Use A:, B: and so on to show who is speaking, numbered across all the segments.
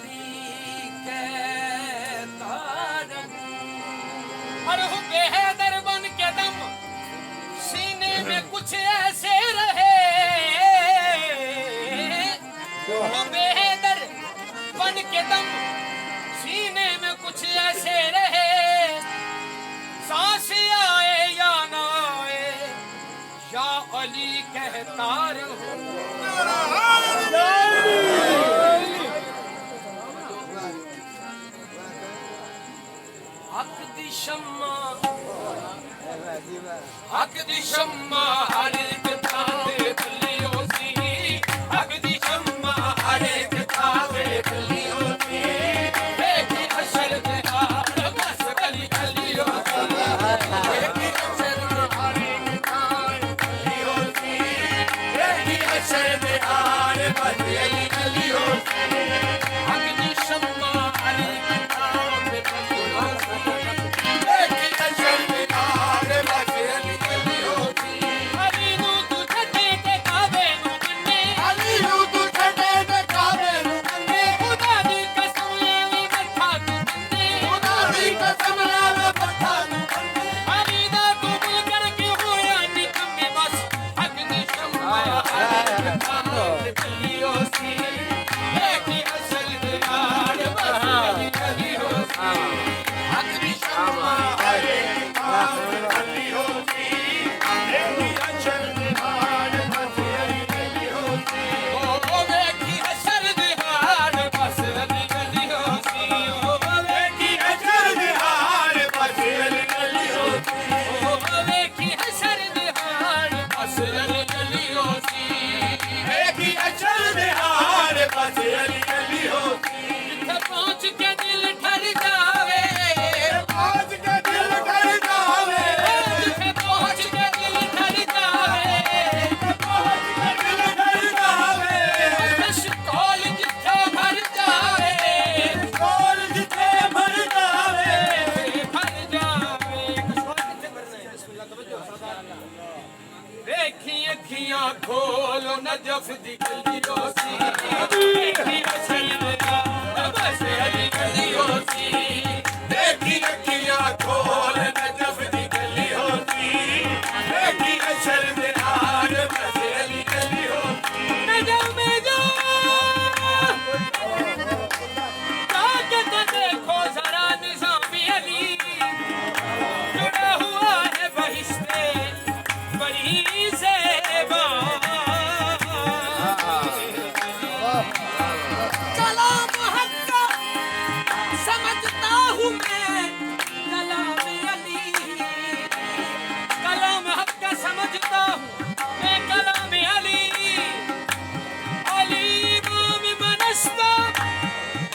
A: अली के तारन और बेहदर बन के दम सीने में कुछ ऐसे रहे, बेहदर बन के दम सीने में कुछ ऐसे रहे, सांस आए या ना आए या अली कहता रहो। हक दी शम्मा हर एक तावे बलियो सी, हक दी शम्मा हर एक तावे बलियो सी, देखी अशर दे हार बस गली गलियो सी, देखी अशर दे हार एक तावे बलियो सी, देखी अशर दे हार बस गली गलियो सी, हक दी शम्मा हर एक तावे बलियो सी, देखी अशर दे हार बस गली गलियो सी। अली नू तू छड्डे ते काबे नू मन्ने, अली नू तू छड्डे ते काबे नू मन्ने, खुदा दी कसम लेवी मत्था तू मन्ने, खुदा दी कसम लेवी मत्था तू मन्ने, अली दा तू मुनकर क्यों होया निकम्मे बस, हक दी शम्मा हर एक तावे बलियो सी, देखी असल दे यार बस गली गलियो सी, हक दी शम्मा हर एक तावे बलियो सी, देखी असल दे यार बस गली गलियो सी, ओ देखी असल दे यार बस गली गलियो सी, ओ देखी असल दे यार बस गली गलियो सी, ओ देखी असल दे यार बस गली गलियो सी, देखी असल दे यार बस गली गलियो सी, जिथे पहुंच के दिल ठर जावे, पहुंच के दिल ठर जावे, जिथे पहुंच के दिल ठर जावे, पहुंच के दिल ठर जावे, बस कॉल जिथे भर जावे, कॉल जिथे भर जावे, भर जावे, कॉल जिथे भरना है। बिस्मिल्लाह तवज्जो देखी अखियां खोलो नजफ दी गलियो सी, देखी असल दे यार बस गली गलियो सी, देखी अखियां खोल नजफ दी गलियो सी, देखी असल दे यार बस गली गलियो सी, नजर में जाके तो देखो जरा निज़ामी अली जुड़ा हुआ है बहिश्ते बड़ी से कलाम हक का समझता हूँ मैं, कलाम अली, कलाम हक का समझता हूँ मैं, कलाम अली, अली इमाम मनस्ता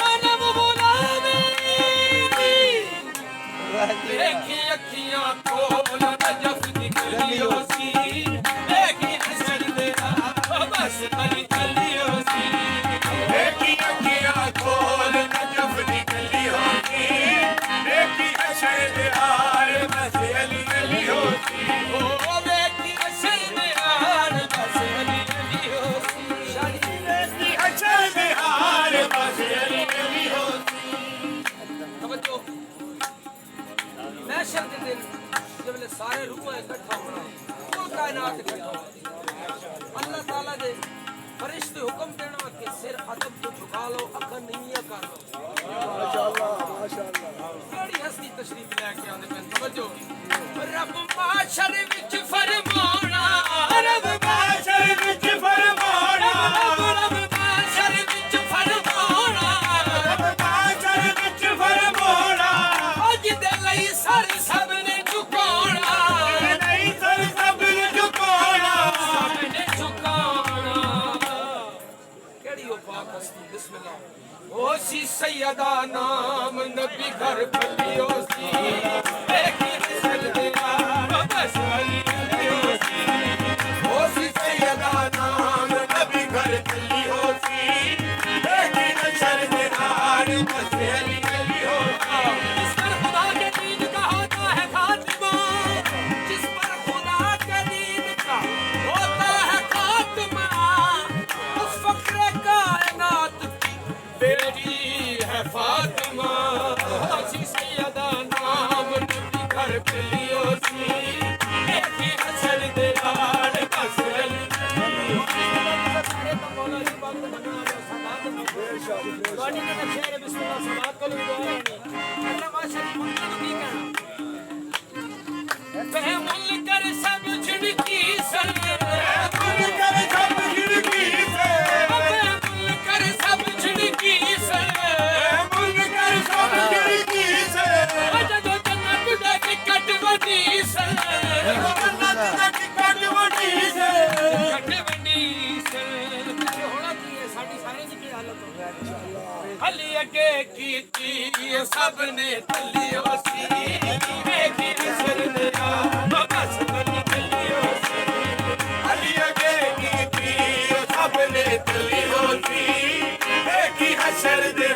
A: कलम गुलामी, देखी अखियां खोलो नजफ दी गलियो सी, देखी हसन दे यार बस गली गलियो सी, देखी अखियां खोल नजफ दी गलियो सी, देखी हसन दे यार बस गली गलियो सी, ओ देखी हसन दे यार बस गली गलियो सी, देखी हसन दे यार बस गली गलियो सी। तवज्जो महशर के दिन जब सारे रूह इकट्ठा होना, कुल कायनात इकट्ठा होना, अल्लाह ताला दे फरिश्ते हुक्म देना कि सिर अदब तो झुका लो, अखन नीवियां कर लो। माशाअल्लाह माशाअल्लाह, बड़ी हस्ती तशरीफ लेके आंदे पेन। तवज्जो रब माशर विच फरमाना, रब माशर विच फरमाना, रब माशर विच फरमाना, रब माशर विच फरमाना, अज दे लई सर सब ने झुकाना, नहीं सर सब ने झुकाना, ने झुकाना। केड़ी ओ पाक हस्ती, बिस्मिल्लाह। ओ सी सैयदा नाम नबी घर बलियो सी, देखी असल दे यार बस गली गलियो सी, ओ सी सैयदा नाम नबी घर बलियो सी, देखी असल दे यार बस गली गलियो सी, जिस पर खुदा के दीन का होता है खात्मा, जिस पर खुदा के दीन का होता है खात्मा, उस फक्र कायनात की बेटी है फातिमा सी सैयदा नाम नबी घर पिलियो सी देखी हसन दे लाल कसरल सारे तो मौला जी बात बनना सलात गाड़ी ने शेर बिस्मिल्लाह सलात को भी दुआ नहीं अल्लाह माशाअल्लाह मंगल की कहना मुल कर सब झिड़की सर मुल कर सब झिड़की सर मुल कर सब झिड़की सर मुल कर सब झिड़की सर जो जन्नत दा टिकट वडी सर जन्नत दा टिकट वडी सर टिकट वडी सर होना की है साडी सारे दी की हालत हो हली अगे कीती सब ने तलियो सी देखी सर दे बस बनी तलियो सी हली अगे कीती सब ने तलियो सी देखी हसर दे